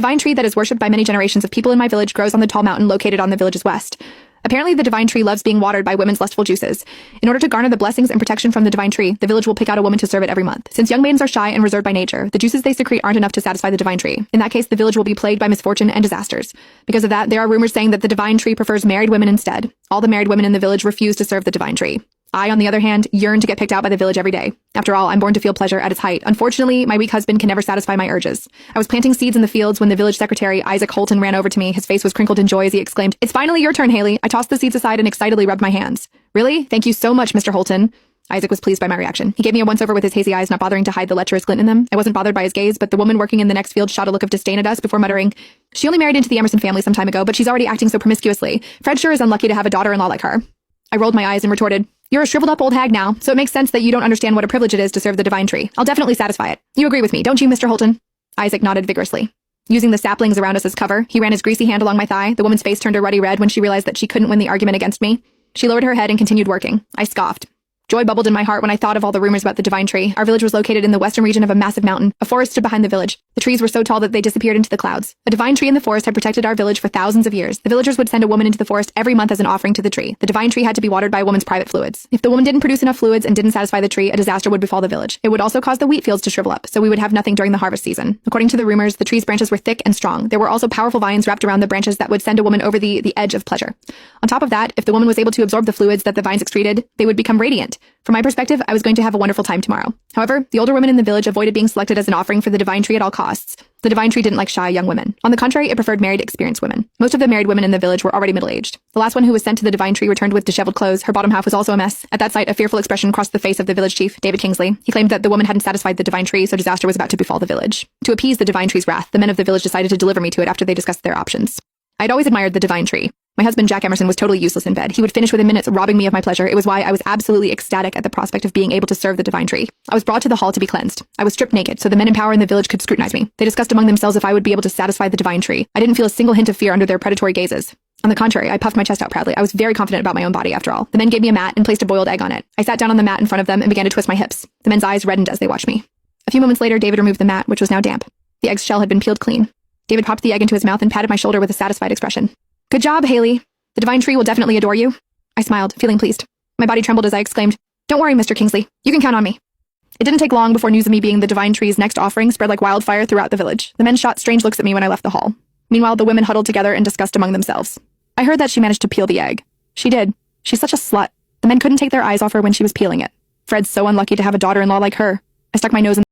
divine tree that is worshipped by many generations of people in my village grows on the tall mountain located on the village's west. Apparently, the divine tree loves being watered by women's lustful juices. In order to garner the blessings and protection from the divine tree, the village will pick out a woman to serve it every month. Since young maidens are shy and reserved by nature, the juices they secrete aren't enough to satisfy the divine tree. In that case, the village will be plagued by misfortune and disasters. Because of that, there are rumors saying that the divine tree prefers married women instead. All the married women in the village refuse to serve the divine tree. I, on the other hand, yearn to get picked out by the village every day. After all, I'm born to feel pleasure at its height. Unfortunately, my weak husband can never satisfy my urges. I was planting seeds in the fields when the village secretary, Isaac Holton, ran over to me. His face was crinkled in joy as he exclaimed, "It's finally your turn, Haley." I tossed the seeds aside and excitedly rubbed my hands. "Really? Thank you so much, Mr. Holton." Isaac was pleased by my reaction. He gave me a once-over with his hazy eyes, not bothering to hide the lecherous glint in them. I wasn't bothered by his gaze, but the woman working in the next field shot a look of disdain at us before muttering, "She only married into the Emerson family some time ago, but she's already acting so promiscuously. Fred sure is unlucky to have a daughter-in-law like her." I rolled my eyes and retorted, "You're a shriveled-up old hag now, so it makes sense that you don't understand what a privilege it is to serve the divine tree. I'll definitely satisfy it. You agree with me, don't you, Mr. Holton?" Isaac nodded vigorously. Using the saplings around us as cover, he ran his greasy hand along my thigh. The woman's face turned a ruddy red when she realized that she couldn't win the argument against me. She lowered her head and continued working. I scoffed. Joy bubbled in my heart when I thought of all the rumors about the divine tree. Our village was located in the western region of a massive mountain. A forest stood behind the village. The trees were so tall that they disappeared into the clouds. A divine tree in the forest had protected our village for thousands of years. The villagers would send a woman into the forest every month as an offering to the tree. The divine tree had to be watered by a woman's private fluids. If the woman didn't produce enough fluids and didn't satisfy the tree, a disaster would befall the village. It would also cause the wheat fields to shrivel up, so we would have nothing during the harvest season. According to the rumors, the tree's branches were thick and strong. There were also powerful vines wrapped around the branches that would send a woman over the edge of pleasure. On top of that, if the woman was able to absorb the fluids that the vines excreted, they would become radiant. From my perspective, I was going to have a wonderful time tomorrow. However, the older women in the village avoided being selected as an offering for the divine tree at all costs. The divine tree didn't like shy young women. On the contrary, it preferred married, experienced women. Most of the married women in the village were already middle-aged. The last one who was sent to the divine tree returned with disheveled clothes. Her bottom half was also a mess. At that sight, a fearful expression crossed the face of the village chief, David Kingsley. He claimed that the woman hadn't satisfied the divine tree, so disaster was about to befall the village. To appease the divine tree's wrath, the men of the village decided to deliver me to it after they discussed their options. I'd always admired the divine tree. My husband, Jack Emerson, was totally useless in bed. He would finish within minutes, robbing me of my pleasure. It was why I was absolutely ecstatic at the prospect of being able to serve the divine tree. I was brought to the hall to be cleansed. I was stripped naked, so the men in power in the village could scrutinize me. They discussed among themselves if I would be able to satisfy the divine tree. I didn't feel a single hint of fear under their predatory gazes. On the contrary, I puffed my chest out proudly. I was very confident about my own body, after all. The men gave me a mat and placed a boiled egg on it. I sat down on the mat in front of them and began to twist my hips. The men's eyes reddened as they watched me. A few moments later, David removed the mat, which was now damp. The egg's shell had been peeled clean. David popped the egg into his mouth and patted my shoulder with a satisfied expression. "Good job, Haley. The divine tree will definitely adore you." I smiled, feeling pleased. My body trembled as I exclaimed, "Don't worry, Mr. Kingsley. You can count on me." It didn't take long before news of me being the divine tree's next offering spread like wildfire throughout the village. The men shot strange looks at me when I left the hall. Meanwhile, the women huddled together and discussed among themselves. I heard that she managed to peel the egg. She did. She's such a slut. The men couldn't take their eyes off her when she was peeling it. Fred's so unlucky to have a daughter-in-law like her. I stuck my nose in